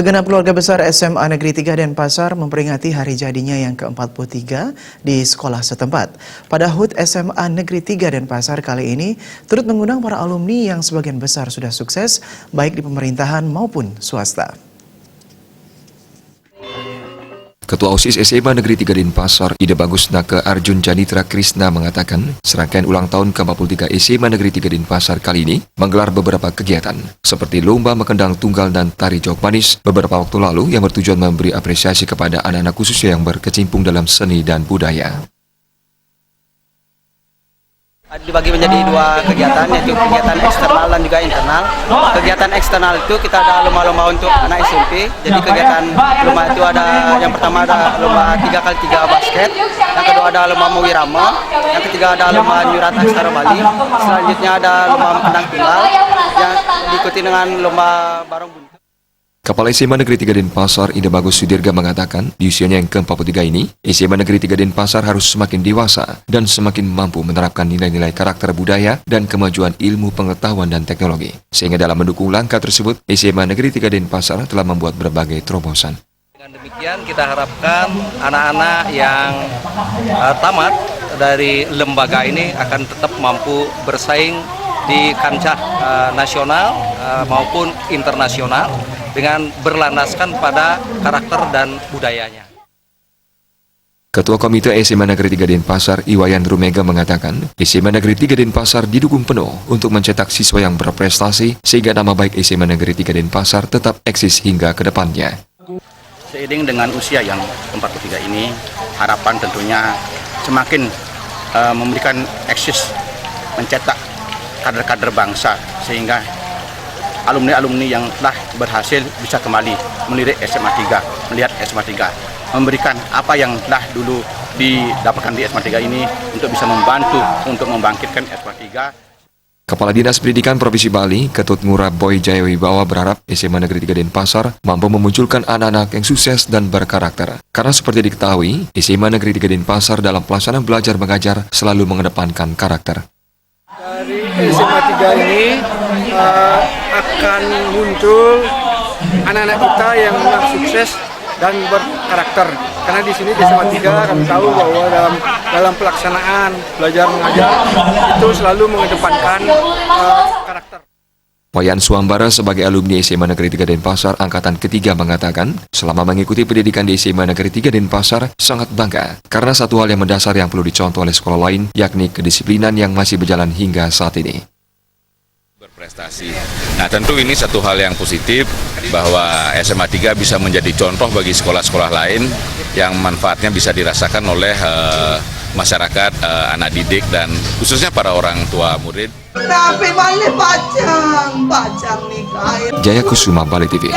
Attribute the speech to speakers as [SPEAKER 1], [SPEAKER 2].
[SPEAKER 1] Segenap keluarga besar SMA Negeri 3 Denpasar memperingati hari jadinya yang ke-43 di sekolah setempat. Pada HUT SMA Negeri 3 Denpasar kali ini turut mengundang para alumni yang sebagian besar sudah sukses baik di pemerintahan maupun swasta.
[SPEAKER 2] Ketua OSIS SMA Negeri 3 Denpasar, Ida Bagus Naka Arjun Janitra Krisna mengatakan, serangkaian ulang tahun ke-43 SMA Negeri 3 Denpasar kali ini menggelar beberapa kegiatan, seperti lomba mekendang tunggal dan tari jok manis beberapa waktu lalu yang bertujuan memberi apresiasi kepada anak-anak khususnya yang berkecimpung dalam seni dan budaya.
[SPEAKER 3] Dibagi menjadi dua kegiatan, yaitu kegiatan eksternal dan juga internal. Kegiatan eksternal itu kita ada lomba-lomba untuk anak SMP. Jadi kegiatan lomba itu ada, yang pertama ada lomba 3x3 basket, yang kedua ada lomba Mowirama, yang ketiga ada lomba Nyurat Aksara Bali, selanjutnya ada lomba Mekendang Tunggal, yang diikuti dengan lomba Barong Buntut.
[SPEAKER 2] Kepala SMA Negeri 3 Denpasar, Ida Bagus Sudirga mengatakan, di usianya yang ke-43 ini, SMA Negeri 3 Denpasar harus semakin dewasa dan semakin mampu menerapkan nilai-nilai karakter budaya dan kemajuan ilmu pengetahuan dan teknologi. Sehingga dalam mendukung langkah tersebut, SMA Negeri 3 Denpasar telah membuat berbagai terobosan.
[SPEAKER 4] Dengan demikian kita harapkan anak-anak yang tamat dari lembaga ini akan tetap mampu bersaing di kancah nasional maupun internasional dengan berlandaskan pada karakter dan budayanya.
[SPEAKER 2] Ketua Komite SMA Negeri 3 Denpasar, Iwayan Rumega mengatakan, SMA Negeri 3 Denpasar didukung penuh untuk mencetak siswa yang berprestasi sehingga nama baik SMA Negeri 3 Denpasar tetap eksis hingga ke depannya.
[SPEAKER 5] Seiring dengan usia yang 43 ini, harapan tentunya semakin memberikan eksis mencetak kader-kader bangsa sehingga alumni-alumni yang telah berhasil bisa kembali melirik SMA 3, melihat SMA 3, memberikan apa yang telah dulu didapatkan di SMA 3 ini untuk bisa membantu untuk membangkitkan SMA 3. Kepala Dinas Pendidikan Provinsi Bali, Ketut Ngurah Boy Jayawibawa berharap SMA Negeri 3 Denpasar mampu memunculkan anak-anak yang sukses dan berkarakter. Karena seperti diketahui, SMA Negeri 3 Denpasar dalam pelaksanaan belajar mengajar selalu mengedepankan karakter.
[SPEAKER 6] Dari SMA 3 ini akan muncul anak-anak kita yang memang sukses dan berkarakter. Karena di sini di SMA 3 kami tahu bahwa dalam pelaksanaan belajar mengajar itu selalu mengedepankan karakter.
[SPEAKER 2] Wayan Suambara sebagai alumni SMA Negeri 3 Denpasar Angkatan ketiga mengatakan, selama mengikuti pendidikan di SMA Negeri 3 Denpasar sangat bangga karena satu hal yang mendasar yang perlu dicontoh oleh sekolah lain yakni kedisiplinan yang masih berjalan hingga saat ini.
[SPEAKER 7] Berprestasi. Nah, tentu ini satu hal yang positif bahwa SMA 3 bisa menjadi contoh bagi sekolah-sekolah lain yang manfaatnya bisa dirasakan oleh masyarakat, anak didik dan khususnya para orang tua murid.
[SPEAKER 2] Jaya Kusuma, Bali TV.